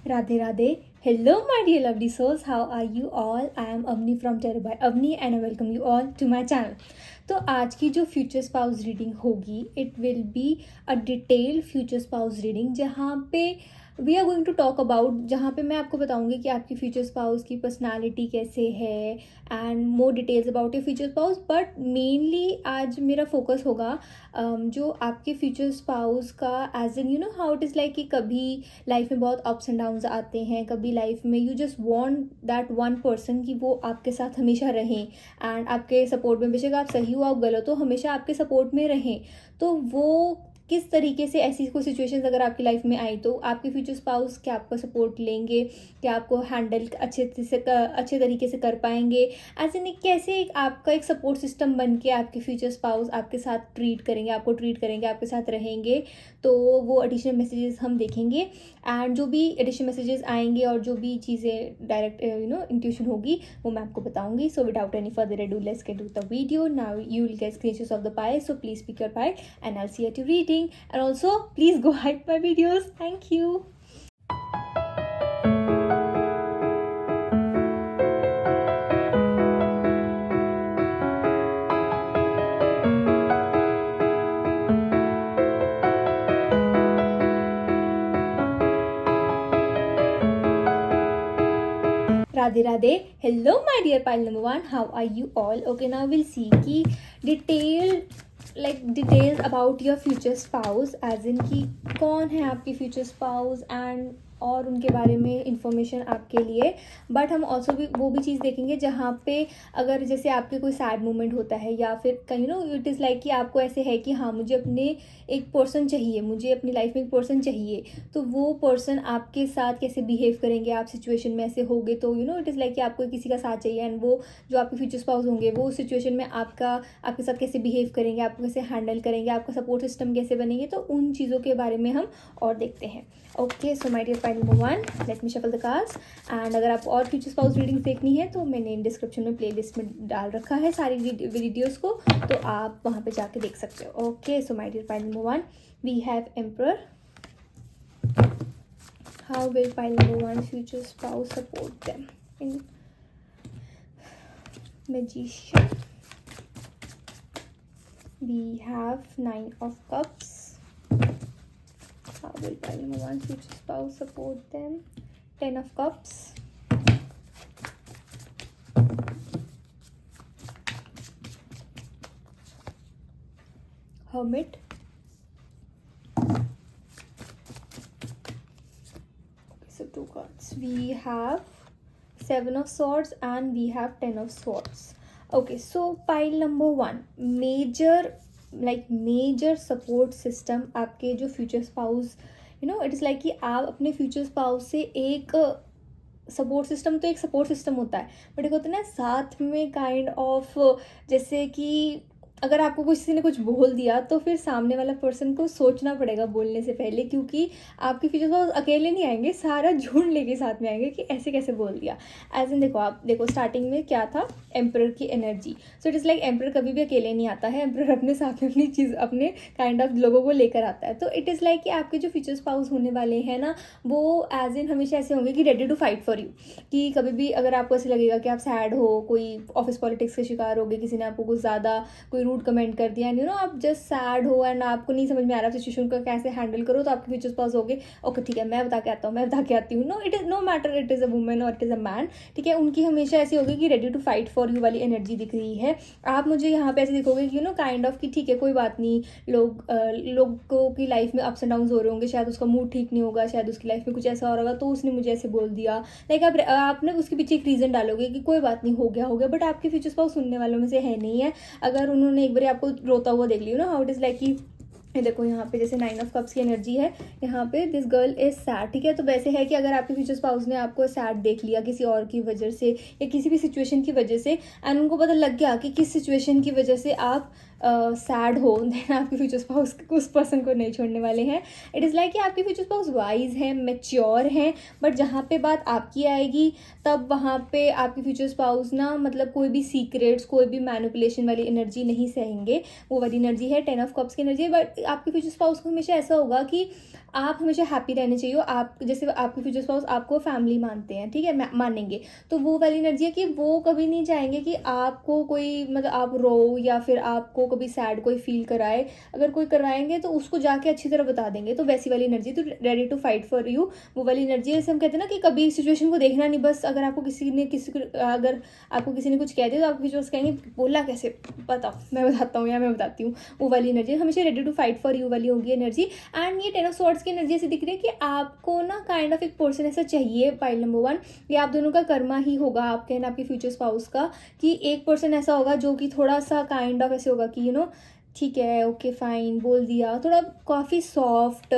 Radhe Radhe. Hello, my dear lovely souls. How are you all? I am Avni from Terror by Avni and I welcome you all to my channel. तो आज की जो future spouse reading होगी it will be a detailed future spouse reading जहाँ पे we are going to talk about, जहाँ पे मैं आपको बताऊंगी कि आपकी फ्यूचर स्पाउस की पर्सनालिटी कैसे है and more details about your future spouse. But mainly आज मेरा फोकस होगा जो आपके फ्यूचर स्पाउस का age and you know how it is like कि कभी लाइफ में बहुत अप्स एंड डाउन्स आते हैं, कभी लाइफ में you just want that one person कि वो आपके साथ हमेशा रहें एंड आपके सपोर्ट में, बेशक आप सही हो आप गलत हो, हमेशा आपके सपोर्ट में रहें. तो वो किस तरीके से ऐसी कोई सिचुएशंस अगर आपकी लाइफ में आई तो आपके फ्यूचर स्पाउस क्या आपका सपोर्ट लेंगे, क्या आपको हैंडल अच्छे तरीके से कर पाएंगे, ऐसे नहीं कैसे एक आपका एक सपोर्ट सिस्टम बन के आपके फ्यूचर स्पाउस आपके साथ ट्रीट करेंगे, आपको ट्रीट करेंगे, आपके साथ रहेंगे. तो वो एडिशनल मैसेजेस हम देखेंगे एंड जो भी एडिशनल मैसेजेस आएंगे और जो भी चीज़ें डायरेक्ट इंट्यूशन होगी वो मैं आपको बताऊंगी. So without any further ado let's get to the video. Now you will get screenshots of the pile, so please pick your pile and I'll see you at your reading. And also please go hype my videos. Thank you. Radhe Radhe. Hello my dear pile number 1. How are you all? Okay, now we'll see ki details about your future spouse, as in कि कौन है आपकी future spouse and और उनके बारे में information आपके लिए. बट हम ऑल्सो भी वो भी चीज़ देखेंगे जहाँ पे अगर जैसे आपके कोई सैड मोमेंट होता है या फिर कहीं इट इज़ लाइक कि आपको ऐसे है कि हाँ मुझे अपने एक पर्सन चाहिए, मुझे अपनी लाइफ में एक पर्सन चाहिए, तो वो पर्सन आपके साथ कैसे बिहेव करेंगे, आप सिचुएशन में ऐसे होगे तो इट इज़ लाइक कि आपको किसी का साथ चाहिए एंड वो जो आपके फ्यूचर स्पाउस होंगे वो सिचुएशन में आपके साथ कैसे बिहेव करेंगे, आपको कैसे हैंडल करेंगे, आपका सपोर्ट सिस्टम कैसे बनेंगे. तो उन चीज़ों के बारे में हम और देखते हैं. Okay, so my dear pile number 1, let me shuffle the cards. And अगर आपको और फ्यूचर स्पाउस रीडिंग्स देखनी है तो मैंने डिस्क्रिप्शन में प्लेलिस्ट में डाल रखा है सारी वीडियोस को, तो आप वहाँ पे जाके देख सकते हो. Okay, so my dear pile number 1, we have emperor. How will pile number 1 future spouse support them in magician. We have 9 of cups. How will pile number 1 future spouse support them? 10 of cups. Hermit. Okay, so 2 cards. We have 7 of swords and we have 10 of swords. Okay, so pile number 1, major support system आपके जो future spouse it is like कि आप अपने future spouse से एक support system, तो एक support system होता है बट एक होता है ना साथ में काइंड ऑफ, जैसे कि अगर आपको किसी ने कुछ बोल दिया तो फिर सामने वाला पर्सन को सोचना पड़ेगा बोलने से पहले, क्योंकि आपके फ्यूचर स्पाउस अकेले नहीं आएंगे, सारा झुंड लेके साथ में आएंगे कि ऐसे कैसे बोल दिया. एज इन देखो, आप देखो स्टार्टिंग में क्या था, एम्परर की energy. So it is like emperor कभी भी अकेले नहीं आता है, एम्परर अपने साथ में अपनी चीज़ अपने काइंड ऑफ लोगों को लेकर आता है. तो इट इज़ लाइक कि आपके जो फ्यूचर स्पाउस होने वाले हैं ना वो एज इन हमेशा ऐसे होंगे कि ready to fight for you, कि कभी भी अगर आपको ऐसे लगेगा कि आप सैड हो, कोई ऑफिस पॉलिटिक्स के शिकार हो गए, किसी ने आपको कुछ ज़्यादा कोई रूड कमेंट कर दिया एंड आप जस्ट सैड हो एंड आपको नहीं समझ में आ रहा सिचुएशन को कैसे हैंडल करो, तो आपके फ्यूचर स्पाउस हो गए ओके ठीक है मैं बता के आती हूँ. No, it is no matter it is a women or it is a man, ठीक है, उनकी हमेशा ऐसी होगी कि ready to fight for you वाली एनर्जी दिख रही है. आप मुझे यहाँ पे ऐसे दिखोगे कि काइंड ऑफ कि ठीक है कोई बात नहीं, लोगों की लाइफ में अप्स एंड डाउन्स हो रहे होंगे, शायद उसका मूड ठीक नहीं होगा, शायद उसकी लाइफ में कुछ ऐसा हो रहा होगा तो उसने मुझे ऐसे बोल दिया, लाइक आपने उसके पीछे एक रीज़न डालोगे कि कोई बात नहीं हो गया, बट आपके फ्यूचर स्पाउस सुनने वालों में से है नहीं है. अगर उन्होंने एक बार आपको रोता हुआ देख लिया हाउ इट इज़ लाइक कि देखो यहाँ पे जैसे 9 ऑफ कप्स की एनर्जी है, यहाँ पे दिस गर्ल इज सैड, ठीक है. तो वैसे है कि अगर आपके फ्यूचर स्पाउस ने आपको सैड देख लिया किसी और की वजह से या किसी भी सिचुएशन की वजह से एंड उनको पता लग गया कि किस सिचुएशन की वजह से आप सैड हो देन आपके फ्यूचर स्पाउस उस पर्सन को नहीं छोड़ने वाले हैं। इट इज़ लाइक कि आपके फ्यूचर स्पाउस वाइज हैं, मैच्योर हैं, बट जहाँ पे बात आपकी आएगी तब वहाँ पे आपके फ्यूचर स्पाउस ना मतलब कोई भी सीक्रेट्स, कोई भी मैनिपुलेशन वाली एनर्जी नहीं सहेंगे। वो वाली एनर्जी है 10 ऑफ कप्स की एनर्जी है। बट आपके फ्यूचर स्पाउस को हमेशा ऐसा होगा कि आप हमेशा हैप्पी रहने चाहिए। आप जैसे आपके फ्यूचर स्पाउस आपको फैमिली मानते हैं, ठीक है, मानेंगे, तो वो वाली एनर्जी है कि वो कभी नहीं चाहेंगे कि आपको कोई मतलब आप रो या फिर आपको कभी सैड कोई फील कराए। अगर कोई करवाएंगे तो उसको जाके अच्छी तरह बता देंगे। तो वैसी वाली एनर्जी, तो ready to fight for you, वो वाली एनर्जी है। जैसे हम कहते हैं ना कि कभी सिचुएशन को देखना नहीं, बस अगर आपको अगर आपको किसी ने कुछ कह दिया तो आपके फ्यूचर्स कहेंगे बोला कैसे, बताओ मैं बताता हूँ या मैं बताती हूँ। वो वाली एनर्जी हमेशा ready to fight for you वाली होगी एनर्जी। एंड ये 10 ऑफ स्वॉर्ड्स की एनर्जी ऐसी दिख रही है कि आपको ना काइंड ऑफ एक पर्सन ऐसा चाहिए पाइल नंबर 1, ये आप दोनों का कर्मा ही होगा, आपके एंड आपके फ्यूचर स्पाउस का, कि एक पर्सन ऐसा होगा जो कि थोड़ा सा काइंड ऑफ ऐसे होगा कि ठीक है, ओके फाइन, बोल दिया, थोड़ा काफ़ी soft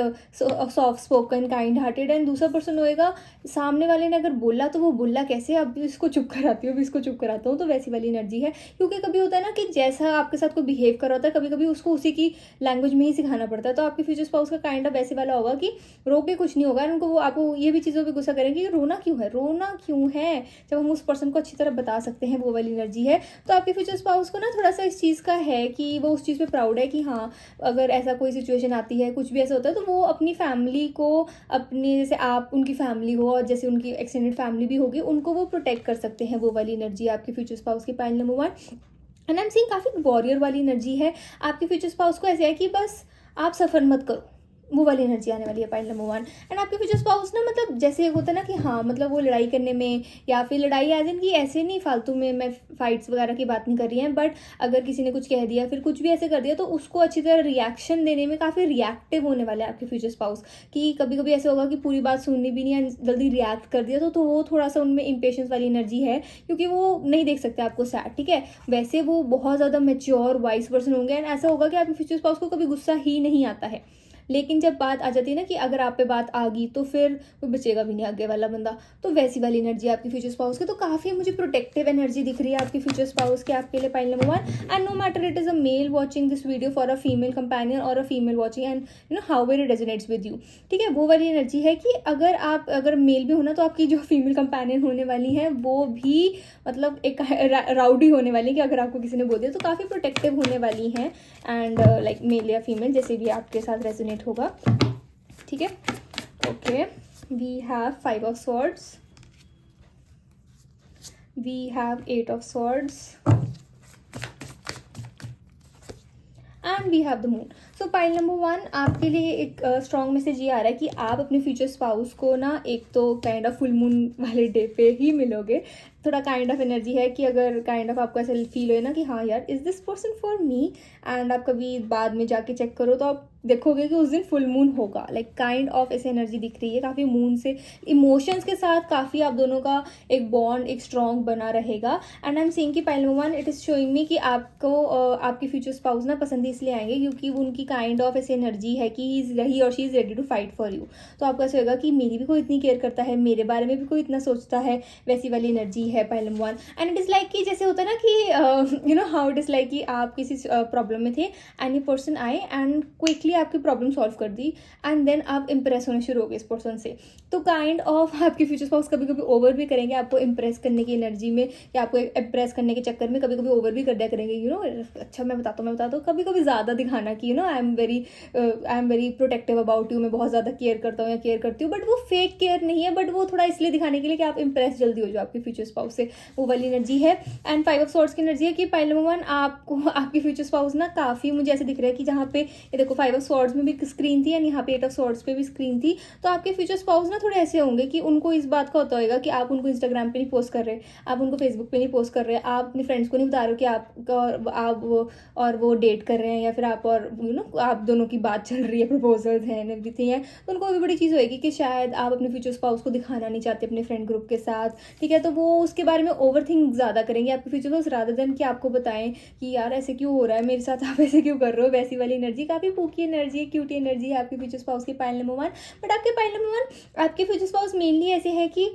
spoken, kind hearted. And दूसरा पर्सन होएगा सामने वाले ने अगर बोला तो वो बोला कैसे, अब इसको चुप कराती हूँ, अभी इसको चुप कराता हूँ। तो वैसी वाली एनर्जी है, क्योंकि कभी होता है ना कि जैसा आपके साथ कोई बिहेव कर रहा होता है कभी कभी उसको उसी की लैंग्वेज में ही सिखाना पड़ता है। तो आपके फ्यूचर स्पाउस का काइंड ऑफ वैसे वाला होगा कि रो के कुछ नहीं होगा। उनको वो आपको ये भी चीज़ों पर गुस्सा करेंगे कि रोना क्यों है, रोना क्यों है, जब हम उस पर्सन को अच्छी तरह बता सकते हैं। वो वाली एनर्जी है। तो आपके फ्यूचर स्पाउस को ना थोड़ा सा इस चीज़ का है कि वो उस चीज़ पे प्राउड है कि हाँ, अगर ऐसा कोई सिचुएशन आती है, कुछ भी ऐसा होता है, तो वो अपनी फैमिली को, अपनी जैसे आप उनकी फैमिली हो और जैसे उनकी एक्सटेंडेड फैमिली भी होगी, उनको वो प्रोटेक्ट कर सकते हैं। वो वाली एनर्जी आपके फ्यूचर स्पाउस की pile number 1। And I am seeing काफ़ी वॉरियर वाली एनर्जी है। आपके फ्यूचर स्पाउस को ऐसे है कि बस आप सफ़र मत करो, वो वाली एनर्जी आने वाली है पाइल नंबर 1। एंड आपके फ्यूचर स्पाउस ना मतलब जैसे होता है ना कि हाँ मतलब वो लड़ाई करने में, या फिर लड़ाई एज इन कि ऐसे नहीं फालतू में, मैं फाइट्स वगैरह की बात नहीं कर रही है, बट अगर किसी ने कुछ कह दिया फिर कुछ भी ऐसे कर दिया तो उसको अच्छी तरह रिएक्शन देने में काफ़ी रिएक्टिव होने वाले हैं आपके फ्यूचर स्पाउस। कि कभी कभी ऐसे होगा कि पूरी बात सुननी भी नहीं है, जल्दी रिएक्ट कर दिया तो वो थोड़ा सा उनमें इम्पेशेंस वाली एनर्जी है, क्योंकि वो नहीं देख सकते आपको सैड, ठीक है। वैसे वो बहुत ज़्यादा मेच्योर वाइस पर्सन होंगे। एंड ऐसा होगा कि आपके फ्यूचर स्पाउस को कभी गुस्सा ही नहीं आता है, लेकिन जब बात आ जाती है ना कि अगर आप पे बात आ गई तो फिर कोई बचेगा भी नहीं आगे वाला बंदा। तो वैसी वाली एनर्जी आपकी फ्यूचर स्पाउस की। तो काफ़ी मुझे प्रोटेक्टिव एनर्जी दिख रही है आपकी फ्यूचर स्पाउस के आपके लिए pile number 1। And no matter it is a male watching this video for a female companion और a female watching, and how it resonates with you, ठीक है। वो वाली एनर्जी है कि अगर मेल भी होना तो आपकी जो फीमेल कंपेनियन होने वाली है वो भी मतलब एक राउडी होने वाली है कि अगर आपको किसी ने बोल दिया, तो काफ़ी प्रोटेक्टिव होने वाली हैं। एंड लाइक मेल या फीमेल जैसे भी आपके साथ रेजोनेट होगा, ठीक है। Okay, we have 5 of swords, we have 8 of swords and we have the moon. So pile number 1 आपके लिए एक स्ट्रॉन्ग मैसेज ये आ रहा है कि आप अपने फ्यूचर स्पाउस को ना एक तो काइंड ऑफ फुल मून वाले डे पे ही मिलोगे। थोड़ा काइंड ऑफ एनर्जी है कि अगर काइंड ऑफ आपको ऐसा फील हो ना कि हाँ यार is this person for me, and आप कभी बाद में जाके चेक करो तो आप देखोगे कि उस दिन फुल मून होगा। लाइक काइंड ऑफ ऐसी एनर्जी दिख रही है, काफ़ी मून से इमोशंस के साथ काफ़ी आप दोनों का एक बॉन्ड एक स्ट्रॉन्ग बना रहेगा। एंड आई एम सीइंग कि pile number 1 it is showing me कि आपको आपके फ्यूचर स्पाउस ना पसंद इसलिए आएंगे क्योंकि उनकी काइंड ऑफ ऐसी एनर्जी है कि he or she is ready to fight for you. तो आपको ऐसा होगा कि मेरी भी कोई इतनी केयर करता है, मेरे बारे में भी कोई इतना सोचता है, वैसी वाली एनर्जी है pile number 1। And it is like कि जैसे होता है ना कि you know how it is like कि आप किसी प्रॉब्लम में थे एंड ये पर्सन आए एंड क्विकली आपकी प्रॉब्लम सॉल्व कर दी, एंड देन आप इंप्रेस होने शुरू हो गए इस पर्सन से। तो काइंड ऑफ आपके फ्यूचर स्पाउस कभी कभी ओवर भी करेंगे आपको इंप्रेस करने की एनर्जी में, या आपको इंप्रेस करने के चक्कर में कभी कभी ओवर भी कर दिया करेंगे। अच्छा मैं बताता हूँ कभी कभी ज़्यादा दिखाना कि I am very protective about you, मैं बहुत ज़्यादा केयर करता हूँ या केयर करती हूँ, बट वो फेक केयर नहीं है, बट वो थोड़ा इसलिए दिखाने के लिए कि आप इंप्रेस जल्दी हो जाओ आपके फ्यूचर स्पाउस से। वो वाली एनर्जी है। एंड 5 ऑफ स्वॉर्ड्स की एनर्जी है कि पाइल नंबर 1 आपको आपकी फ्यूचर स्पाउस ना काफ़ी मुझे ऐसे दिख रहा है कि जहाँ पे ये देखो 5 ऑफ स्वॉर्ड्स में भी स्क्रीन थी एंड यहाँ पे 8 ऑफ स्वॉर्ड्स पे भी स्क्रीन थी। तो आपके फ्यूचर स्पाउस ना थोड़े ऐसे होंगे कि उनको इस बात का होता होगा कि आप उनको इंस्टाग्राम पे नहीं पोस्ट कर रहे, आप उनको फेसबुक पे नहीं पोस्ट कर रहे, आप अपने फ्रेंड्स को नहीं बता रहे हो कि आप वो डेट कर रहे हैं, या फिर आप और आप दोनों की बात चल रही है, प्रपोजल्स हैं एवरीथिंग है। तो उनको भी बड़ी चीज़ होगी कि शायद आप अपने फ्यूचर स्पाउस को दिखाना नहीं चाहते अपने फ्रेंड ग्रुप के साथ, ठीक है। तो वो उसके बारे में ओवर थिंक ज़्यादा करेंगे आपके फ्यूचर स्पाउस रादर देन कि आपको बताएं कि यार ऐसे क्यों हो रहा है मेरे साथ, आप ऐसे क्यों कर रहे हो। वैसी वाली एनर्जी काफ़ी पूकी एनर्जी है, क्यूटी एनर्जी है आपके फ्यूचर स्पाउस की पाइल नंबर 1। बट आपके पाइल नंबर 1 आपके फ्यूचर स्पाउस मेनली ऐसे है कि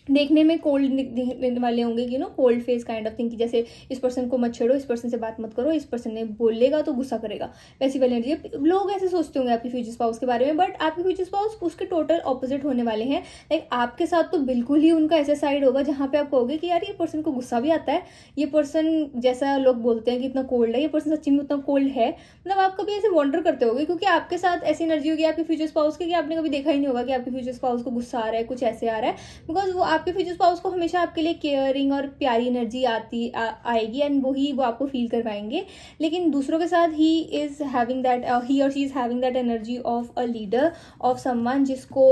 देखने में कोल्ड दिखने वाले होंगे कि cold face kind of thing, कि जैसे इस पर्सन को मत छेड़ो, इस पर्सन से बात मत करो, इस पर्सन ने बोलेगा तो गुस्सा करेगा, वैसी वाली एनर्जी। लोग ऐसे सोचते होंगे आपके फ्यूचर स्पाउस के बारे में, बट आपके फ्यूचर स्पाउस उसके टोटल ऑपोजिट होने वाले हैं। लाइक आपके साथ तो बिल्कुल ही उनका ऐसा साइड होगा जहाँ पे आप कहोगे कि यार ये पर्सन को गुस्सा भी आता है, ये पर्सन जैसा लोग बोलते हैं कि इतना कोल्ड है, ये पर्सन सच्ची में उतना कोल्ड है। मतलब आप कभी ऐसे वॉन्डर करते होगे, क्योंकि आपके साथ ऐसी एनर्जी होगी आपके फ्यूचर स्पाउस की कि आपने कभी देखा ही नहीं होगा कि आपके फ्यूचर स्पाउस को गुस्सा आ रहा है, कुछ ऐसे आ रहा है, बिकॉज वो आपके फ्यूचर स्पाउस को हमेशा आपके लिए केयरिंग और प्यारी एनर्जी आएगी, एंड वो आपको फील करवाएंगे। लेकिन दूसरों के साथ he is having that, he or she is having that energy of a leader, of someone जिसको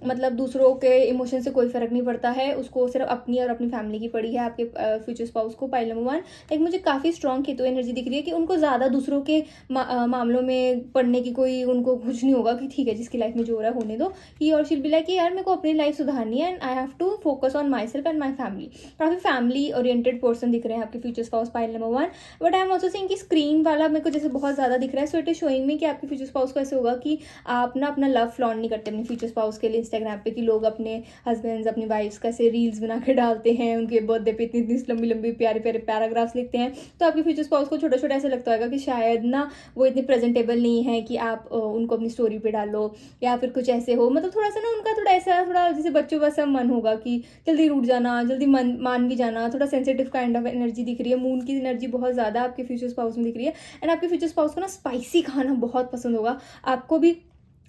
मतलब दूसरों के इमोशन से कोई फर्क नहीं पड़ता है, उसको सिर्फ अपनी और अपनी फैमिली की पड़ी है आपके फ्यूचर स्पाउस को। पाइल नंबर 1, लाइक मुझे काफ़ी स्ट्रॉन्ग केतु एनर्जी दिख रही है कि उनको ज़्यादा दूसरों के मामलों में पढ़ने की कोई उनको कुछ नहीं होगा कि ठीक है जिसकी लाइफ में जो हो रहा है होने दो। ही or she will be like कि यार मेरे को अपनी लाइफ सुधारनी है, and I have to focus on myself and my family. काफ़ी फैमिली ओरिएंटेड पर्सन दिख रहे हैं आपके future spouse pile number 1। But I am also seeing कि स्क्रीन वाला मेरे को जैसे बहुत ज़्यादा दिख रहा है, सो इट इज शोइंग में कि आपके फ्यूचर स्पाउस को ऐसे होगा कि आप ना अपना लव फ्लॉन्ट नहीं करते अपने फ्यूचर स्पाउस के लिए इंस्टाग्राम पे, कि लोग अपने हस्बैंड्स अपनी वाइफ्स का ऐसे रील्स बना के डालते हैं, उनके बर्थडे पे इतनी इतनी लंबी लंबी प्यारे प्यारे पैराग्राफ्स लिखते हैं। तो आपके फ्यूचर स्पाउस को छोटा छोटा ऐसे लगता होगा कि शायद ना वो इतने प्रेजेंटेबल नहीं है कि आप उनको अपनी स्टोरी पे डालो, या फिर कुछ ऐसे हो। मतलब थोड़ा सा ना उनका थोड़ा ऐसा थोड़ा जैसे बच्चों का सा मन होगा कि जल्दी रूठ जाना, जल्दी मान भी जाना, थोड़ा सेंसिटिव काइंड ऑफ एनर्जी दिख रही है। मून की एनर्जी बहुत ज़्यादा आपके फ्यूचर स्पाउस में दिख रही है, एंड आपके फ्यूचर स्पाउस को ना स्पाइसी खाना बहुत पसंद होगा। आपको भी,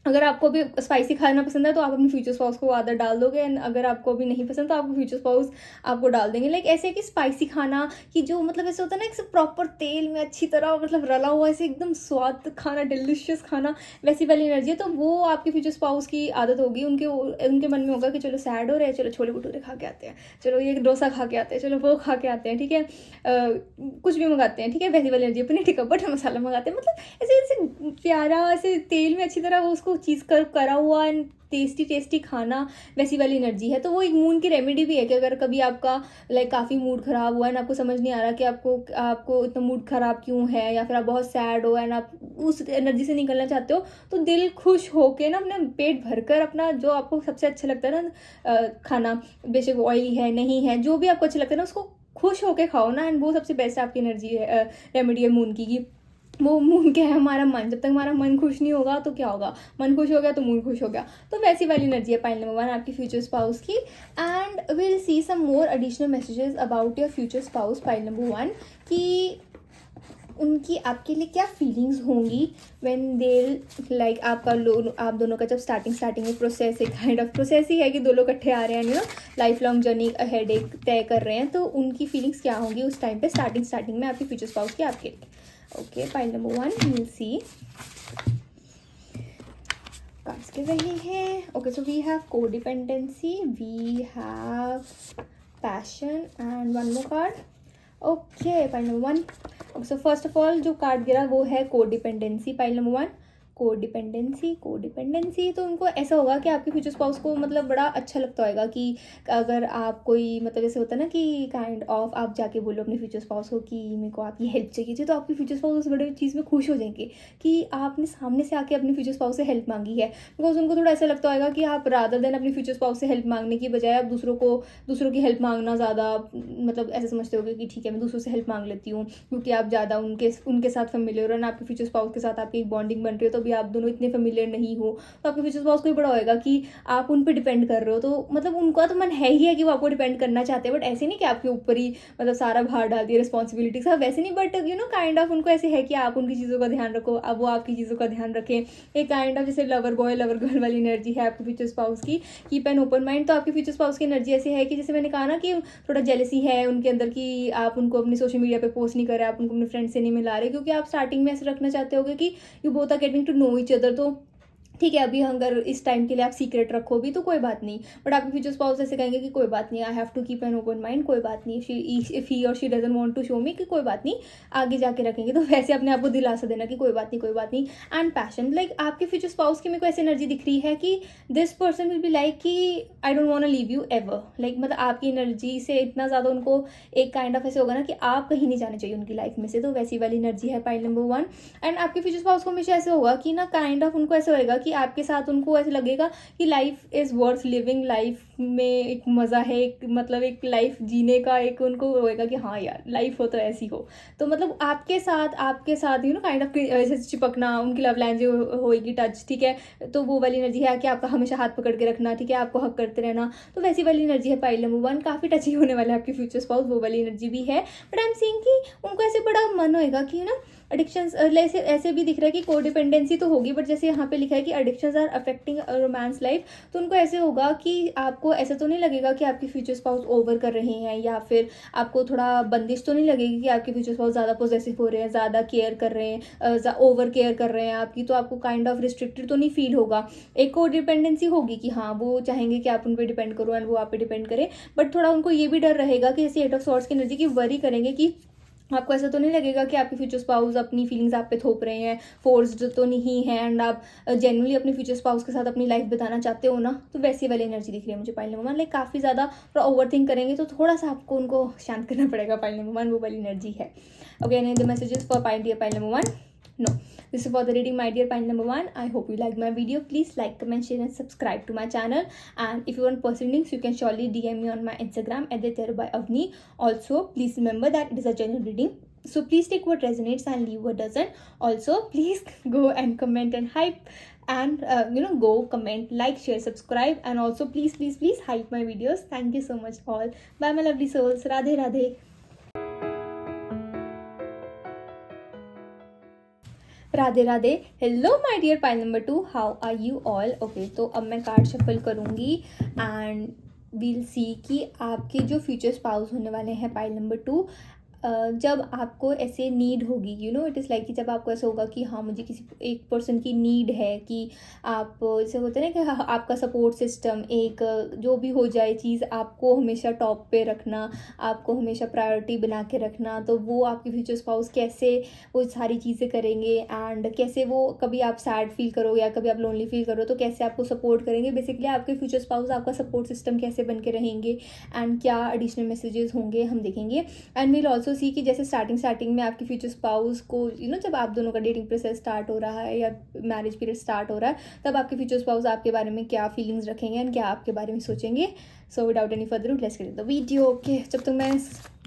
अगर आपको भी स्पाइसी खाना पसंद है तो आप अपने फ्यूचर स्पाउस को आदत डाल दोगे, एंड अगर आपको भी नहीं पसंद तो आपको फ्यूचर स्पाउस आपको डाल देंगे। लाइक ऐसे कि स्पाइसी खाना कि जो मतलब ऐसे होता है ना एक प्रॉपर तेल में अच्छी तरह मतलब रला हुआ ऐसे एकदम स्वाद खाना, डिलिशियस खाना, वैसी वाली एनर्जी है। तो वो आपके फ्यूचर स्पाउस की आदत होगी, उनके मन में होगा कि चलो सैड हो रहे हैं, चलो छोले भटूरे खा के आते हैं, चलो ये डोसा खा के आते हैं, चलो वो खा के आते हैं, ठीक है कुछ भी मंगाते हैं, ठीक है वैसी वाली एनर्जी, पनीर टिक्का बटर मसाला मंगाते हैं। मतलब ऐसे ऐसे प्यारा ऐसे तेल में अच्छी तरह वो उसको चीज़ करा हुआ एंड टेस्टी टेस्टी खाना, वैसी वाली एनर्जी है। तो वो एक मून की रेमेडी भी है कि अगर कभी आपका लाइक काफ़ी मूड ख़राब हुआ है, आपको समझ नहीं आ रहा कि आपको इतना मूड ख़राब क्यों है, या फिर आप बहुत सैड हो एंड आप उस एनर्जी से निकलना चाहते हो, तो दिल खुश होके ना अपना पेट भरकर अपना जो आपको सबसे अच्छा लगता है ना खाना, बेशक ऑयली है नहीं है, जो भी आपको अच्छा लगता है ना उसको खुश होके खाओ ना, एंड वो सबसे बेस्ट आपकी एनर्जी है, रेमेडी है मून की। वो मून क्या है, हमारा मन, जब तक हमारा मन खुश नहीं होगा तो क्या होगा, मन खुश हो गया तो मून खुश हो गया। तो वैसी वाली एनर्जी है पाइल नंबर 1 आपकी फ्यूचर स्पाउस की। And will see some more additional messages about your future spouse pile number 1, कि उनकी आपके लिए क्या फीलिंग्स होंगी व्हेन दे लाइक आप दोनों का जब स्टार्टिंग में प्रोसेस, एक काइंड ऑफ प्रोसेस ही है कि दो लोग इकट्ठे आ रहे हैं लाइफ लॉन्ग जर्नी अहेड एक तय कर रहे हैं, तो उनकी फीलिंग्स क्या होंगी उस टाइम पे स्टार्टिंग में आपकी फ्यूचर स्पाउस की आपके लिए। Okay pile number 1 will see cards give रही हैं। Okay so we have codependency, we have passion and one more card. Okay pile number 1। Okay so first of all जो card गिरा वो है कोडिपेंडेंसी पाइल नंबर 1। कोडिपेंडेंसी तो उनको ऐसा होगा कि आपके फ्यूचर स्पाउस को मतलब बड़ा अच्छा लगता होगा कि अगर आप कोई मतलब ऐसे होता है ना कि काइंड ऑफ आप जाके बोलो अपने फ्यूचर स्पाउस को कि मेरे को आपकी हेल्प चाहिए थी, तो आपके फ्यूचर स्पाउस उस बड़े चीज़ में खुश हो जाएंगे कि आपने सामने से आके अपने फ्यूचर स्पाउस से हेल्प मांगी है। बिकॉज उनको थोड़ा ऐसा लगता होगा कि आप रादर देन अपने फ्यूचर स्पाउस से हेल्प मांगने की बजाय आप दूसरों की हेल्प मांगना ज़्यादा मतलब ऐसे समझते होगे कि ठीक है मैं दूसरों से हेल्प मांग लेती हूँ, क्योंकि आप ज़्यादा उनके साथ फेमिलियर हो, आपके फ्यूचर स्पाउस के साथ आपकी एक बॉन्डिंग बन रही है, तो अभी आप दोनों इतने फेमिलियर नहीं हो, तो आपके फ्यूचर स्पाउस को भी बड़ा होएगा कि आप उन पर डिपेंड कर रहे हो। तो मतलब उनका तो मन है ही है कि वो आपको डिपेंड करना चाहते हैं, बट ऐसे नहीं कि आपके ऊपर ही मतलब सारा भार डाल दिया रिस्पॉन्सिबिलिटी सब, वैसे नहीं, बट काइंड ऑफ उनको ऐसे है कि आप उनकी चीज़ों का ध्यान रखो, अब वो आपकी चीज़ों का ध्यान रखें। एक काइंड ऑफ जैसे लवर बॉय लवर गर्ल वाली एनर्जी है आपके फ्यूचर स्पाउस की। Keep an open mind. तो आपके फ्यूचर स्पाउस की एनर्जी ऐसी है कि जैसे मैंने कहा ना कि थोड़ा जेलसी है उनके अंदर कि आप उनको अपनी सोशल मीडिया पे पोस्ट नहीं कर रहे, आप उनको अपने फ्रेंड से नहीं मिला रहे, क्योंकि आप स्टार्टिंग में ऐसे रखना चाहते होगे कि you both are getting to know each other. तो ठीक है अभी अगर इस टाइम के लिए आप सीक्रेट रखो भी तो कोई बात नहीं, बट आपके फ्यूचर स्पाउस ऐसे कहेंगे कि कोई बात नहीं, I have to keep an open mind, कोई बात नहीं, if he or she doesn't want to show me कि कोई बात नहीं आगे जाके रखेंगे। तो वैसे अपने आप को दिलासा देना कि कोई बात नहीं कोई बात नहीं। एंड पैशन, लाइक आपके फ्यूचर स्पाउस की मेरे को ऐसी एनर्जी दिख रही है कि this person will be like कि I don't want to leave you ever, like मतलब आपकी एनर्जी से इतना ज़्यादा उनको एक काइंड ऑफ ऐसे होगा ना कि आप कहीं नहीं जाने चाहिए उनकी लाइफ में से, तो वैसी वाली एनर्जी है पाइल नंबर 1। एंड आपके फ्यूचर स्पाउस को हमेशा ऐसे होगा कि ना काइंड ऑफ उनको ऐसे होगा कि आपके साथ उनको ऐसे लगेगा कि life is worth living, life में एक मज़ा है, एक मतलब एक लाइफ जीने का एक उनको होएगा कि हाँ यार लाइफ हो तो ऐसी हो। तो मतलब आपके साथ काइंड ऑफ ऐसे चिपकना, उनकी लव लैंग्वेज होएगी टच, ठीक है। तो वो वाली एनर्जी है कि आपका हमेशा हाथ पकड़ के रखना, ठीक है, आपको हक करते रहना, तो वैसी वाली एनर्जी है पाइल नंबर 1। काफ़ी टची होने वाला है आपकी फ्यूचर स्पाउस, वो वाली एनर्जी भी है। बट आई एम सीइंग कि उनको ऐसे बड़ा मन होएगा कि ना एडिक्शंस, ऐसे भी दिख रहा है कि कोडिपेंडेंसी तो होगी, बट जैसे यहाँ पे लिखा है कि addictions are affecting romance life, तो उनको ऐसे होगा कि आपको ऐसे तो नहीं लगेगा कि आपकी फ्यूचर स्पाउस ओवर कर रहे हैं, या फिर आपको थोड़ा बंदिश तो नहीं लगेगी कि आपके फ्यूचर स्पाउस ज़्यादा पोजेसिव हो रहे हैं, ज़्यादा केयर कर रहे हैं, ओवर केयर कर रहे हैं आपकी, तो आपको काइंड ऑफ रिस्ट्रिक्टेड तो नहीं फील होगा। एक कोडिपेंडेंसी होगी कि हाँ वो चाहेंगे कि आप उन पर डिपेंड करो एंड वो आप पे डिपेंड करें, बट थोड़ा उनको ये भी डर रहेगा कि जैसे एट ऑफ सॉर्ड्स की एनर्जी की वरी करेंगे कि आपको ऐसा तो नहीं लगेगा कि आपके फ्यूचर स्पाउस अपनी फीलिंग्स आप पे थोप रहे हैं, फोर्स्ड तो नहीं है, एंड आप जेन्युइनली अपने फ्यूचर स्पाउस के साथ अपनी लाइफ बिताना चाहते हो ना। तो वैसी वाली एनर्जी दिख रही है मुझे पाइल नंबर 1। लाइक काफ़ी ज़्यादा थोड़ा ओवर थिंक करेंगे, तो थोड़ा सा आपको उनको शांत करना पड़ेगा। पाइल नंबर 1 वो वाली एनर्जी है। Okay, any the messages for pile number 1? No. This is for the reading, my dear pile number 1. I hope you liked my video. Please like, comment, share and subscribe to my channel. And if you want personal links, you can surely DM me on my Instagram @theterubyavni. Also, please remember that it is a general reading, so please take what resonates and leave what doesn't. Also, please go and comment and hype, and go comment, like, share, subscribe, and also please hype my videos. Thank you so much all. Bye my lovely souls. Radhe Radhe. Radhe Radhe. Hello my dear pile number 2, how are you all? Okay, तो अब मैं card shuffle करूँगी and will see कि आपके जो future spouse होने वाले हैं पाइल नंबर 2, जब आपको ऐसे नीड होगी, इट इज़ लाइक कि जब आपको ऐसा होगा कि हाँ मुझे किसी एक पर्सन की नीड है, कि आप जैसे होते हैं ना कि आपका सपोर्ट सिस्टम, एक जो भी हो जाए चीज़ आपको हमेशा टॉप पे रखना, आपको हमेशा प्रायोरिटी बना के रखना, तो वो आपके फ्यूचर स्पाउस कैसे वो सारी चीज़ें करेंगे, एंड कैसे वो कभी आप सैड फील करो या कभी आप लोनली फील करो तो कैसे आपको सपोर्ट करेंगे। बेसिकली आपके फ्यूचर स्पाउस आपका सपोर्ट सिस्टम कैसे बन के रहेंगे, एंड क्या एडिशनल मैसेजेस होंगे हम देखेंगे। एंड वील ऑल्सो सी कि जैसे स्टार्टिंग में आपके फ्यूचर स्पाउस को जब आप दोनों का डेटिंग प्रोसेस स्टार्ट हो रहा है या मैरिज पीरियड स्टार्ट हो रहा है, तब आपके फ्यूचर स्पाउस आपके बारे में क्या फीलिंग्स रखेंगे एंड क्या आपके बारे में सोचेंगे। So without any further ado, let's get the video. Okay, जब तक मैं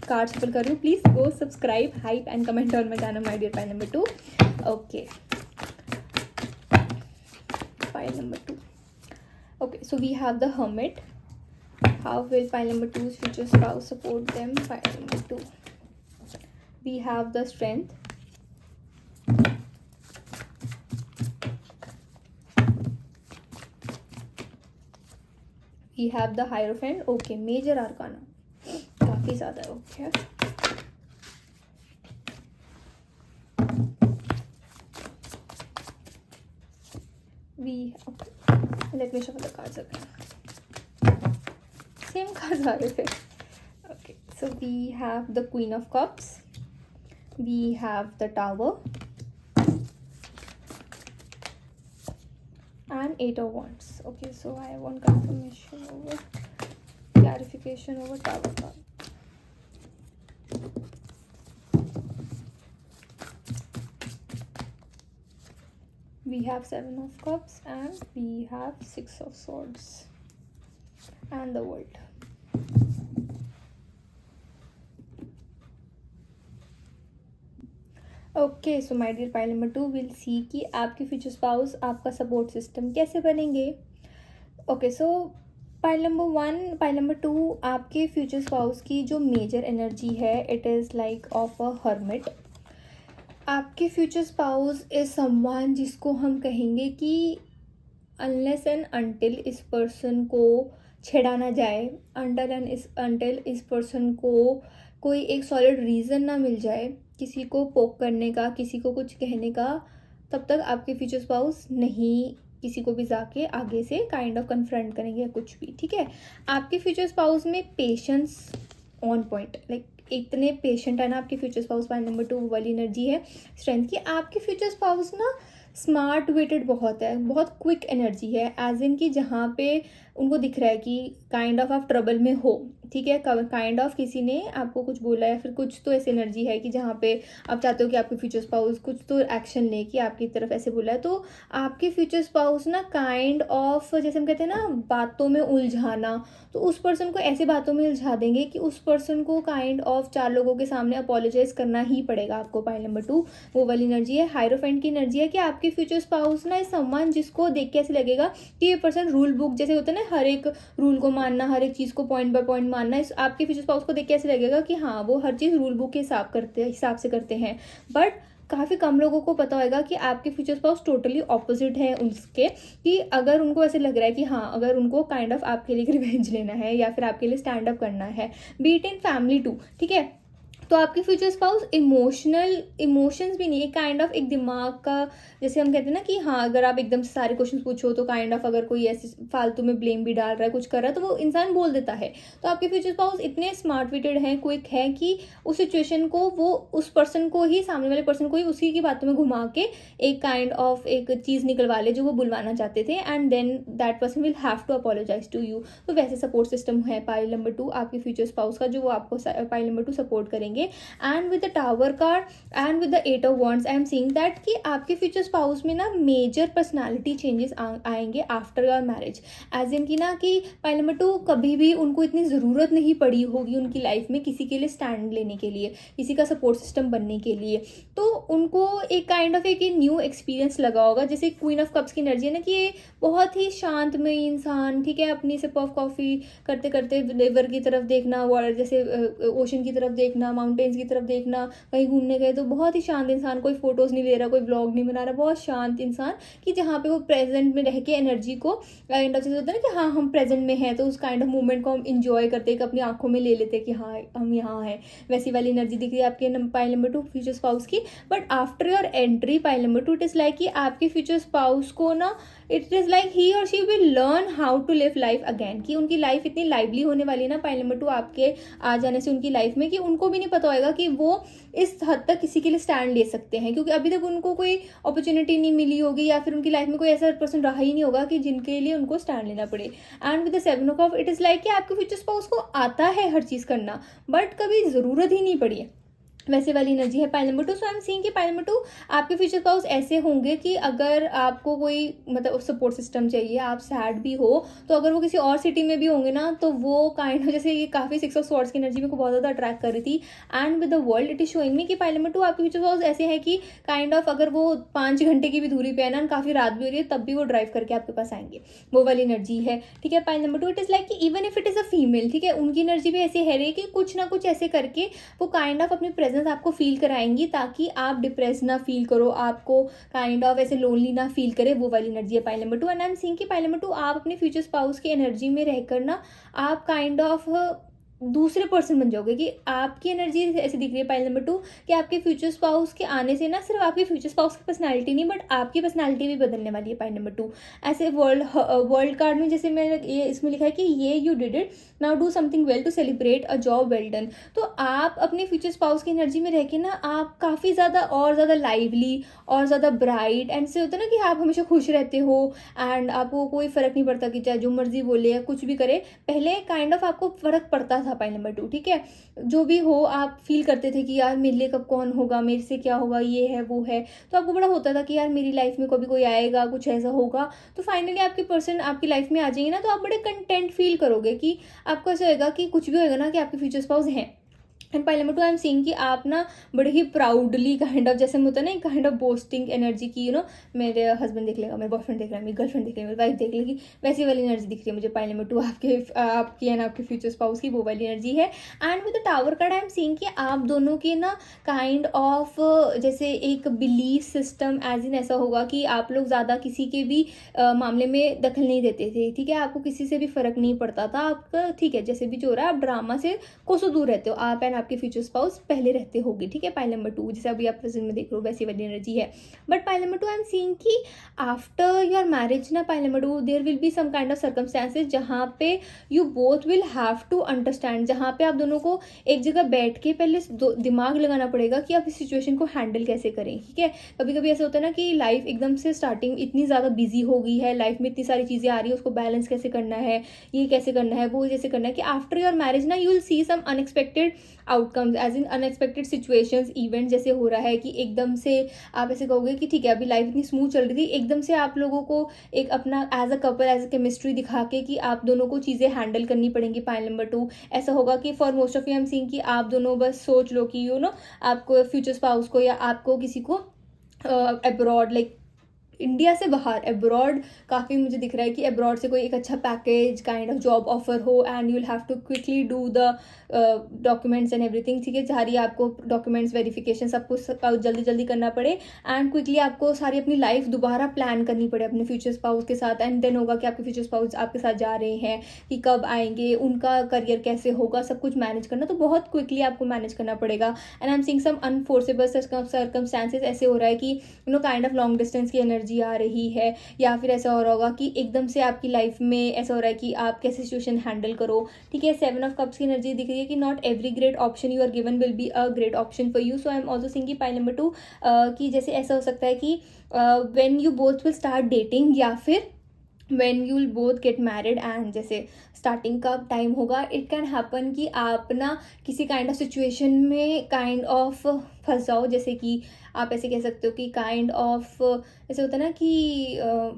कार्ड शफल कर रही हूँ, please go subscribe, hype and comment on my channel my dear pile number 2। Okay, pile number 2। Okay, so we have the hermit. How will pile number 2's future spouse support them? Pile number 2. We have the strength. We have the hierophant. Okay, major arcana. काफी ज़्यादा है. Okay. Okay. Let me shuffle the cards again. Same cards are there. Okay, so we have the Queen of Cups, we have the Tower, and 8 of Wands. Okay, so I want confirmation over, clarification over Tower card. We have 7 of Cups and we have 6 of Swords and the World. Okay, so my dear pile number 2, will see कि आपके future spouse आपका support system कैसे बनेंगे। Okay, so pile number 1, pile number 2, आपके future spouse की जो major energy है, it is like of a hermit. आपके फ्यूचर स्पाउस इज समवन जिसको हम कहेंगे कि अनलेस एंड अनटिल इस पर्सन को छेड़ा ना जाए, अनटिल इस पर्सन को कोई एक सॉलिड रीज़न ना मिल जाए किसी को पोक करने का, किसी को कुछ कहने का, तब तक आपके फ्यूचर स्पाउस नहीं किसी को भी जाके आगे से काइंड ऑफ कन्फ्रंट करेंगे या कुछ भी, ठीक है। आपके फ्यूचर स्पाउस में पेशेंस ऑन पॉइंट, लाइक इतने पेशेंट है ना आपके फ्यूचर स्पाउस। पाइल नंबर 2 वाली एनर्जी है स्ट्रेंथ की। आपके फ्यूचर स्पाउस ना स्मार्ट वेटेड बहुत है, बहुत क्विक एनर्जी है, एज इन कि जहाँ पे उनको दिख रहा है कि काइंड ऑफ आप ट्रबल में हो ठीक है, काइंड ऑफ किसी ने आपको कुछ बोला या फिर कुछ तो ऐसी एनर्जी है कि जहाँ पे आप चाहते हो कि आपके फ्यूचर स्पाउस कुछ तो एक्शन ले कि आपकी तरफ ऐसे बोला है, तो आपके फ्यूचर स्पाउस ना काइंड ऑफ जैसे हम कहते हैं ना बातों में उलझाना, तो उस पर्सन को ऐसे बातों में उलझा देंगे कि उस पर्सन को काइंड ऑफ 4 लोगों के सामने अपोलोजाइज करना ही पड़ेगा आपको। पॉइंट नंबर 2 वो वाली एनर्जी है। हायरोफेंट की एनर्जी है कि आपके फ्यूचर स्पाउस ना इस सम्मान जिसको देख के ऐसे लगेगा कि ये पर्सन रूल बुक जैसे होता है ना, हर एक रूल को मानना, हर एक चीज़ को पॉइंट बाय पॉइंट मानना, इस आपके फ्यूचर स्पाउस को देख के ऐसे लगेगा कि हाँ वो हर चीज़ रूल बुक के हिसाब से करते हैं। बट काफ़ी कम लोगों को पता होगा कि आपके फ्यूचर स्पाउस टोटली ऑपोजिट है उसके, कि अगर उनको ऐसे लग रहा है कि हाँ अगर उनको काइंड ऑफ आपके लिए रिवेंज लेना है या फिर आपके लिए स्टैंड अप करना है, बीट इन फैमिली टू, ठीक है, तो आपकी फ्यूचर स्पाउस इमोशंस भी नहीं है, काइंड ऑफ एक दिमाग का, जैसे हम कहते हैं ना कि हाँ अगर आप एकदम से सारे क्वेश्चन पूछो तो काइंड ऑफ अगर कोई ऐसे फालतू में ब्लेम भी डाल रहा है, कुछ कर रहा है, तो वो इंसान बोल देता है। तो आपके फ्यूचर स्पाउस इतने स्मार्ट विटेड हैं, क्विक है कि उस सिचुएशन को वो उस पर्सन को ही, सामने वाले पर्सन को ही उसी की बातों में घुमा के एक काइंड ऑफ एक चीज़ निकलवा ले जो वो बुलवाना चाहते थे, and then that person will have to apologize to you. तो वैसे सपोर्ट सिस्टम है पाइल नंबर 2 आपके फ्यूचर स्पाउस का, जो वो आपको पाइल नंबर 2 सपोर्ट करेंगे। And with the tower card and with the 8 of wands I am seeing that कि आपके फ्यूचर स्पाउस में ना मेजर पर्सनालिटी चेंजेस आएंगे after your marriage, as in की ना कि पाइल नंबर 2 कभी भी उनको इतनी ज़रूरत नहीं पड़ी होगी उनकी लाइफ में किसी के लिए स्टैंड लेने के लिए, किसी का सपोर्ट सिस्टम बनने के लिए, तो उनको एक काइंड ऑफ एक न्यू एक्सपीरियंस लगा होगा। जैसे क्वीन ऑफ कप्स की एनर्जी है ना कि ये बहुत ही शांतमय इंसान, ठीक है, अपनी सिप ऑफ कॉफ़ी करते करते रिवर की तरफ देखना, वाटर जैसे ओशन की तरफ देखना, माउंटेन्स की तरफ देखना, कहीं घूमने गए तो बहुत ही शांत इंसान, कोई फोटोज़ नहीं ले रहा, कोई ब्लॉग नहीं बना रहा, बहुत शांत इंसान कि जहाँ पे वो प्रेजेंट में रह के एनर्जी को काइंड ऑफ जैसे होता है ना कि हाँ हम प्रेजेंट में हैं, तो उस काइंड ऑफ मूवमेंट को हम इंजॉय करते हैं, अपनी आंखों में ले लेते हैं कि हाँ हम यहाँ हैं। वैसी वाली एनर्जी दिख रही है आपके पाइल नंबर 2 फ्यूचर स्पाउस की। But after your entry pile number 2 it is like कि आपके फ्यूचर स्पाउस को ना it is like he or she will learn how to live life again, कि उनकी लाइफ इतनी लाइवली होने वाली है ना पाइल नंबर 2 आपके आ जाने से उनकी लाइफ में, कि उनको भी नहीं पता होगा कि वो इस हद तक किसी के लिए स्टैंड ले सकते हैं, क्योंकि अभी तक उनको कोई अपॉर्चुनिटी नहीं मिली होगी या फिर उनकी लाइफ में कोई ऐसा पर्सन रहा ही नहीं होगा कि जिनके लिए उनको स्टैंड लेना पड़े। And with the 7 of cup it is like कि आपके फ्यूचर स्पाउस को आता है हर चीज़ करना, बट कभी ज़रूरत ही नहीं पड़ी है, वैसे वाली एनर्जी है pile number 2। So I am seeing कि पाइल नंबर 2 आपके फ्यूचर स्पाउस ऐसे होंगे कि अगर आपको कोई मतलब सपोर्ट सिस्टम चाहिए, आप सैड भी हो, तो अगर वो किसी और सिटी में भी होंगे ना, तो वो काइंड ऑफ जैसे ये काफ़ी 6 ऑफ स्वॉर्ड्स की एनर्जी मेरे को बहुत ज़्यादा अट्रैक्ट कर रही थी। And with the world it is showing me कि पाइल नंबर 2 आपके फ्यूचर स्पाउस ऐसे है कि काइंड ऑफ अगर वो 5 घंटे की भी दूरी पे है ना, काफ़ी रात भी हो रही है, तब भी वो ड्राइव करके आपके पास आएंगे, वो वाली एनर्जी है, ठीक है। Pile number 2 it is like कि even if it is a female, ठीक है, उनकी एनर्जी भी ऐसी है रही कि कुछ ना कुछ ऐसे करके वो काइंड ऑफ अपनी प्रेजेंस आपको फील कराएंगी, ताकि आप डिप्रेस ना फील करो, आपको काइंड ऑफ ऐसे लोनली ना फील करे, वो वाली एनर्जी है pile number 2। And I am seeing कि पाइल नंबर 2 आप अपने फ्यूचर स्पाउस की एनर्जी में रहकर ना आप काइंड ऑफ दूसरे पर्सन बन जाओगे, कि आपकी एनर्जी ऐसी दिख रही है पाइल नंबर 2 कि आपके फ्यूचर स्पाउस के आने से ना सिर्फ आपके फ्यूचर स्पाउस की पर्सनालिटी नहीं बट आपकी पर्सनालिटी भी बदलने वाली है पाइल नंबर 2। ऐसे वर्ल्ड कार्ड में जैसे मैं ये इसमें लिखा है कि ये you did it, now do something well to celebrate a job well done. तो आप अपने फ्यूचर स्पाउस की एनर्जी में रह के ना आप काफ़ी ज़्यादा और ज़्यादा लाइवली और ज़्यादा ब्राइट, एंड से होता है ना कि आप हमेशा खुश रहते हो एंड आपको कोई फ़र्क नहीं पड़ता कि चाहे जो मर्जी बोले या कुछ भी करे। पहले काइंड ऑफ आपको फ़र्क पड़ता था पाइल नंबर 2, ठीक है, जो भी हो आप फील करते थे कि यार मेरे लिए कब कौन होगा, मेरे से क्या होगा, ये है वो है, तो आपको बड़ा होता था कि यार मेरी लाइफ में कभी कोई आएगा, कुछ ऐसा होगा। तो फाइनली आपके पर्सन आपकी लाइफ में आ जाएंगे ना, तो आप बड़े कंटेंट फील करोगे कि आपको ऐसा होगा कि कुछ भी होएगा ना कि आपके फ्यूचर स्पाउस हैं। And pile number 2 I am seeing कि आप ना बड़े ही प्राउडली काइंड ऑफ जैसे होता है ना काइंड ऑफ बोस्टिंग एनर्जी की, यू नो मेरे हस्बैंड देख लेगा, मेरे बॉयफ्रेंड देख रहा है, मेरी गर्लफ्रेंड देख रही है, मेरी वाइफ देख लेगी, वैसी वाली एनर्जी दिख रही है मुझे पाइल नंबर 2 आपकी एंड आपके फ्यूचर स्पाउस की, वो वाली एनर्जी है। And with the tower card I am seeing कि आप दोनों के ना काइंड ऑफ जैसे एक बिलीफ सिस्टम एज इन ऐसा होगा कि आप लोग ज़्यादा किसी के भी मामले में दखल नहीं देते थे, ठीक है, आपको किसी से भी फ़र्क नहीं पड़ता था आपका, ठीक है, जैसे भी जो हो रहा है आप ड्रामा से कोसों दूर रहते हो, आप एंड आपके फ्यूचर स्पाउस पहले रहते होंगे, ठीक है। पाइल नंबर 2 जैसे अभी आप प्रेजेंट में देख रहे हो वैसी वाली एनर्जी है। But pile number 2 I am seeing कि आफ्टर योर मैरिज ना, pile number 2 there will be some kind of circumstances जहाँ पे you both will have to understand, जहाँ पे आप दोनों को एक जगह बैठ के पहले दिमाग लगाना पड़ेगा कि आप इस सिचुएशन को हैंडल कैसे करें, ठीक है। कभी कभी ऐसा होता है ना कि लाइफ एकदम से स्टार्टिंग इतनी ज़्यादा बिजी हो गई है, लाइफ में इतनी सारी चीज़ें आ रही है, उसको बैलेंस कैसे करना है, ये कैसे करना है, वो कैसे करना है, कि आफ्टर योर मैरिज ना you will see some unexpected outcomes, as in unexpected situations, event जैसे हो रहा है कि एकदम से आप ऐसे कहोगे कि ठीक है अभी लाइफ इतनी स्मूथ चल रही थी, एकदम से आप लोगों को एक अपना as a couple as a chemistry दिखा के कि आप दोनों को चीज़ें हैंडल करनी पड़ेंगी। पाइल नंबर 2 ऐसा होगा कि for most of you I am seeing कि आप दोनों बस सोच लो कि आपको फ्यूचर स्पाउस को या आपको किसी को अब्रॉड लाइक इंडिया से बाहर अब्रॉड काफ़ी मुझे दिख रहा है कि अब्रॉड से कोई एक अच्छा package kind of job offer हो and you will have to quickly do the documents and everything, ठीक है। सारी आपको डॉक्यूमेंट्स वेरिफिकेशन सब कुछ जल्दी जल्दी करना पड़े एंड क्विकली आपको सारी अपनी लाइफ दोबारा प्लान करनी पड़े अपने फ्यूचर स्पाउस के साथ। एंड देन होगा कि आपके फ्यूचर स्पाउस आपके साथ जा रहे हैं कि कब आएंगे, उनका करियर कैसे होगा, सब कुछ मैनेज करना तो बहुत क्विकली आपको मैनेज करना पड़ेगा। And I am seeing some unforeseeable circumstances, ऐसे हो रहा है कि काइंड ऑफ लॉन्ग डिस्टेंस की एनर्जी आ रही है, या फिर ऐसा हो रहा होगा कि एकदम से आपकी लाइफ में ऐसा हो रहा है कि आप कैसे सिचुएशन हैंडल करो, ठीक है। 7 ऑफ कप्स की एनर्जी दिख रही है कि not every great option you are given will be a great option for you. So I am also seeing pile number 2 कि जैसे ऐसा हो सकता है कि when you both will start dating या फिर when you will both get married and जैसे स्टार्टिंग का टाइम होगा, इट कैन हैपन कि आप ना किसी काइंड ऑफ सिचुएशन में काइंड ऑफ फंस जाओ, जैसे कि आप ऐसे कह सकते हो कि काइंड ऑफ ऐसे होता है ना कि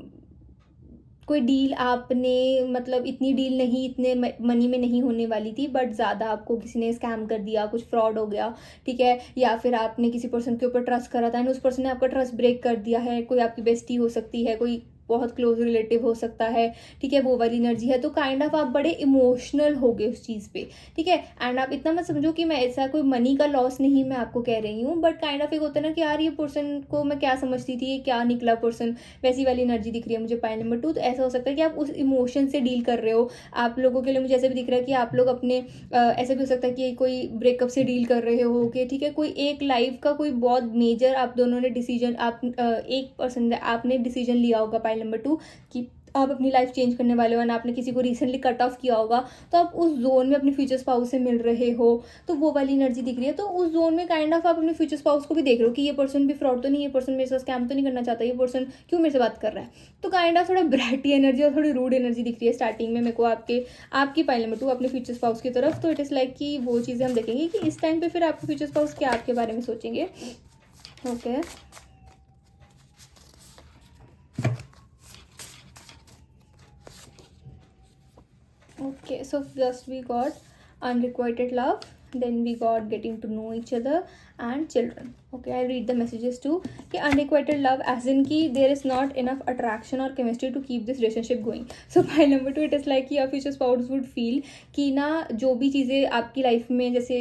कोई डील आपने मतलब इतनी डील नहीं, इतने मनी में नहीं होने वाली थी, बट ज़्यादा आपको किसी ने स्कैम कर दिया, कुछ फ्रॉड हो गया, ठीक है। या फिर आपने किसी पर्सन के ऊपर ट्रस्ट करा था एंड उस पर्सन ने आपका ट्रस्ट ब्रेक कर दिया है, कोई आपकी बेस्टी हो सकती है, कोई बहुत क्लोज रिलेटिव हो सकता है, ठीक है, वो वाली एनर्जी है। तो काइंड ऑफ आप बड़े इमोशनल हो गए उस चीज़ पे, ठीक है। एंड आप इतना मत समझो कि मैं ऐसा कोई मनी का लॉस नहीं मैं आपको कह रही हूँ, बट काइंड ऑफ एक होता है ना कि यार ये पर्सन को मैं क्या समझती थी, ये क्या निकला पर्सन, वैसी वाली एनर्जी दिख रही है मुझे पाइल नंबर 2। तो ऐसा हो सकता है कि आप उस इमोशन से डील कर रहे हो। आप लोगों के लिए मुझे ऐसे भी दिख रहा है कि आप लोग अपने ऐसा भी हो सकता है कि कोई ब्रेकअप से डील कर रहे हो कि ठीक है, कोई एक लाइफ का कोई बहुत मेजर आप दोनों ने डिसीजन, आप एक पर्सन आपने डिसीजन लिया होगा पाइल नंबर 2 कि आप अपनी लाइफ चेंज करने वाले हो, ना आपने किसी को रिसेंटली कट ऑफ किया होगा, तो आप उस जोन में अपने फ्यूचर स्पाउस से मिल रहे हो, तो वो वाली एनर्जी दिख रही है। तो उस जोन में काइंड ऑफ आप अपने फ्यूचर स्पाउस को भी देख रहे हो कि ये पर्सन भी फ्रॉड तो नहीं, ये पर्सन मेरे साथ स्कैम तो नहीं करना चाहता, ये पर्सन क्यों मेरे से बात कर रहा है। तो काइंड ऑफ थोड़ा ब्रैटी एनर्जी और थोड़ी रूड एनर्जी दिख रही है स्टार्टिंग में मेरे को आपकी पाइल नंबर 2 अपने फ्यूचर स्पाउस की तरफ। तो इट इज़ लाइक कि वो चीज़ें हम देखेंगे कि इस टाइम पर फिर आपके फ्यूचर स्पाउस क्या आपके बारे में सोचेंगे। Okay Okay, so first we got unrequited love, then we got getting to know each other and children. Okay, I read the messages too कि unrequited love as in कि there is not enough attraction or chemistry to keep this relationship going. So by number 2 it is like कि your future spouse would feel कि ना जो भी चीज़ें आपकी life में जैसे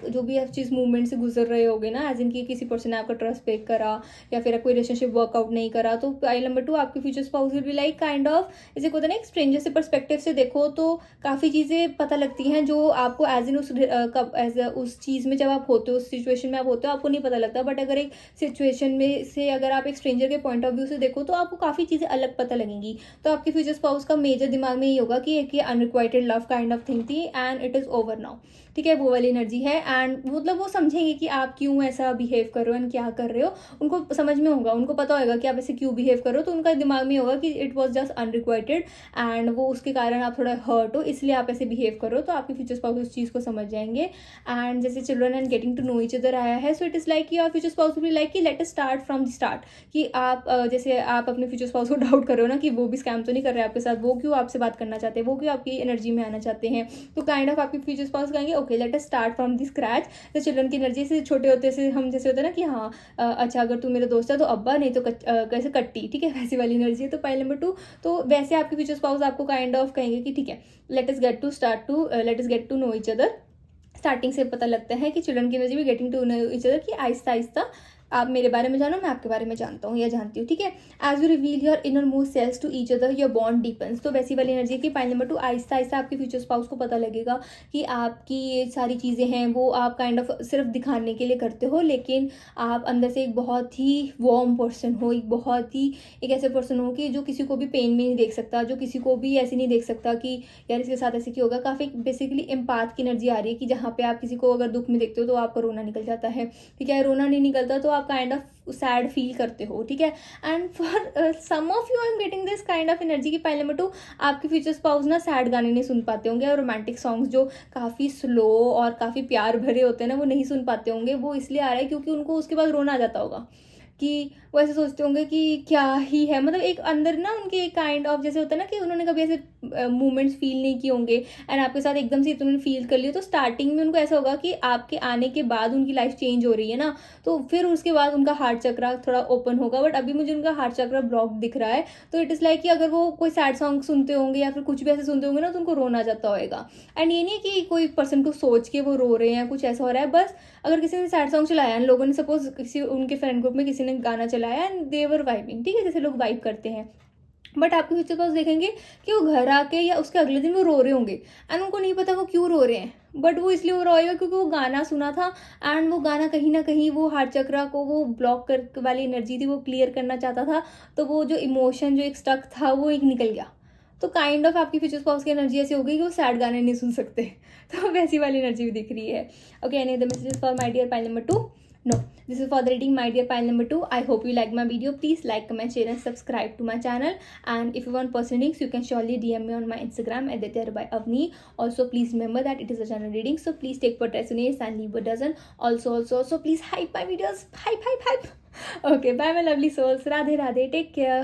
जो भी आप चीज़ मूवमेंट से गुजर रहे होगे ना, एज इन कि किसी पर्सन ने आपका ट्रस्ट ब्रेक करा या फिर कोई रिलेशनशिप वर्कआउट नहीं करा, तो पाइल नंबर 2 आपके future spouse will be like kind of जैसे होता है ना एक स्ट्रेंजर से पर्सपेक्टिव से देखो तो काफ़ी चीज़ें पता लगती हैं जो आपको एज इन उस चीज़ में जब आप होते हो, उस सिचुएशन में आप होते हो, आपको नहीं पता लगता। बट अगर एक सिचुएशन में से अगर आप एक स्ट्रेंजर के पॉइंट ऑफ व्यू से देखो तो आपको काफ़ी चीज़ें अलग पता लगेंगी। तो आपके फ्यूचर स्पाउस का मेजर दिमाग में ये होगा कि एक ये unrequited love kind of thing थी and it is over now, ठीक है, वो वाली एनर्जी है। एंड मतलब वो समझेंगे कि आप क्यों ऐसा बिहेव कर रहे हो एंड क्या कर रहे हो, उनको समझ में होगा, उनको पता होगा कि आप ऐसे क्यों बिहेव कर रहे हो। तो उनका दिमाग में होगा कि it was just unrequited and वो उसके कारण आप थोड़ा हर्ट हो, इसलिए आप ऐसे बिहेव करो। तो आपके फ्यूचर स्पाउस उस चीज़ को समझ जाएंगे। एंड जैसे children and getting to know each other आया है, so it is like your future spouse भी लाइक कि let us start from the start, कि आप जैसे आप अपने फ्यूचर स्पाउस को डाउट कर रहे हो ना कि वो भी स्कैम तो नहीं कर रहे हैं आपके साथ, वो क्यों आपसे बात करना चाहते हैं, वो क्यों आपकी एनर्जी में आना चाहते हैं। तो काइंड ऑफ आपके फ्यूचर स्पाउस कहेंगे okay let us start from the scratch. तो चिल्ड्रन की एनर्जी से छोटे होते से हम जैसे होता है ना कि हाँ अच्छा अगर तू मेरा दोस्त है तो अब्बा, नहीं तो कैसे कट्टी, ठीक है, वैसी वाली एनर्जी है। तो पाइल नंबर 2 तो वैसे आपके फ्यूचर स्पाउस आपको काइंड ऑफ कहेंगे कि ठीक है let us get to know each other. Starting से पता लगता है कि चिल्ड्रन की एनर्जी भी getting to know each other कि आहिस्ता आहिस्ता आप मेरे बारे में जानो, मैं आपके बारे में जानता हूँ या जानती हूँ, ठीक है। As you reveal your innermost selves to each other your bond deepens. तो वैसी वाली एनर्जी की पाइल नंबर 2, आहिस्ता आहिस्ता आपके फ्यूचर स्पाउस को पता लगेगा कि आपकी ये सारी चीज़ें हैं वो आप काइंड ऑफ सिर्फ दिखाने के लिए करते हो, लेकिन आप अंदर से एक बहुत ही वार्म पर्सन हो, एक ऐसे पर्सन हो कि जो किसी को भी पेन में नहीं देख सकता, जो किसी को भी ऐसे नहीं देख सकता कि यार इसके साथ ऐसे क्यों होगा। काफ़ी बेसिकली एम्पाथ की एनर्जी आ रही है कि जहाँ पे आप किसी को अगर दुख में देखते हो तो आपका रोना निकल जाता है, ठीक है। रोना नहीं निकलता तो आप काइंड ऑफ सैड फील करते हो, ठीक है। And for some of you I am getting this kind of energy की पाइल नंबर 2, आपके फ्यूचर स्पाउस ना सैड गाने नहीं सुन पाते होंगे, और रोमांटिक सॉन्ग्स जो काफ़ी स्लो और काफ़ी प्यार भरे होते हैं ना वो नहीं सुन पाते होंगे। वो इसलिए आ रहा है क्योंकि उनको उसके बाद रोना आ जाता होगा, कि वो ऐसे सोचते होंगे कि क्या ही है, मतलब एक अंदर ना उनके एक काइंड ऑफ जैसे होता है ना कि उन्होंने कभी ऐसे मूवमेंट्स फील नहीं किए होंगे एंड आपके साथ एकदम से उन्होंने फील कर लिया। तो स्टार्टिंग में उनको ऐसा होगा कि आपके आने के बाद उनकी लाइफ चेंज हो रही है ना, तो फिर उसके बाद उनका हार्ट चक्रा थोड़ा ओपन होगा। बट अभी मुझे उनका हार्ट चक्रा ब्लॉक दिख रहा है, तो इट इज़ लाइक कि अगर वो कोई सैड सॉन्ग सुनते होंगे या फिर कुछ भी ऐसे सुनते होंगे ना तो उनको रोना आ जाता होगा। एंड ये नहीं कि कोई पर्सन को सोच के वो रो रहे हैं, कुछ ऐसा हो रहा है। बस अगर किसी ने सैड सॉन्ग चलाया, लोगों ने सपोज किसी उनके फ्रेंड ग्रुप में किसी ने गाना चलाया एंड दे वर वाइबिंग, ठीक है, जैसे लोग वाइब करते हैं, बट आपके फ्यूचर पास देखेंगे कि वो घर आके या उसके अगले दिन वो रो रहे होंगे एंड उनको नहीं पता वो क्यों रो रहे हैं, बट वो इसलिए वो रोएगा क्योंकि वो गाना सुना था एंड वो गाना कहीं ना कहीं वो हार्ट चक्रा को वो ब्लॉक कर वाली एनर्जी थी वो क्लियर करना चाहता था। तो वो जो इमोशन जो एक स्टक था वो एक निकल गया। तो काइंड ऑफ आपकी फ्यूचर स्पाउस की एनर्जी ऐसी होगी कि वो सैड गाने नहीं सुन सकते। तो वैसी वाली एनर्जी भी दिख रही है। Okay, any other messages for my dear pile number 2? No, this is for the reading, my dear pile number 2. I hope you like my video. Please like, comment, share and subscribe to my channel. And if you want personal readings, you can surely DM me on my Instagram at @aditya_avni. Also, please remember that it is a general reading, so please take what resonates and leave what doesn't. Also, please hype my videos. Hype. Okay, bye my lovely souls. Radhe Radhe. Take care.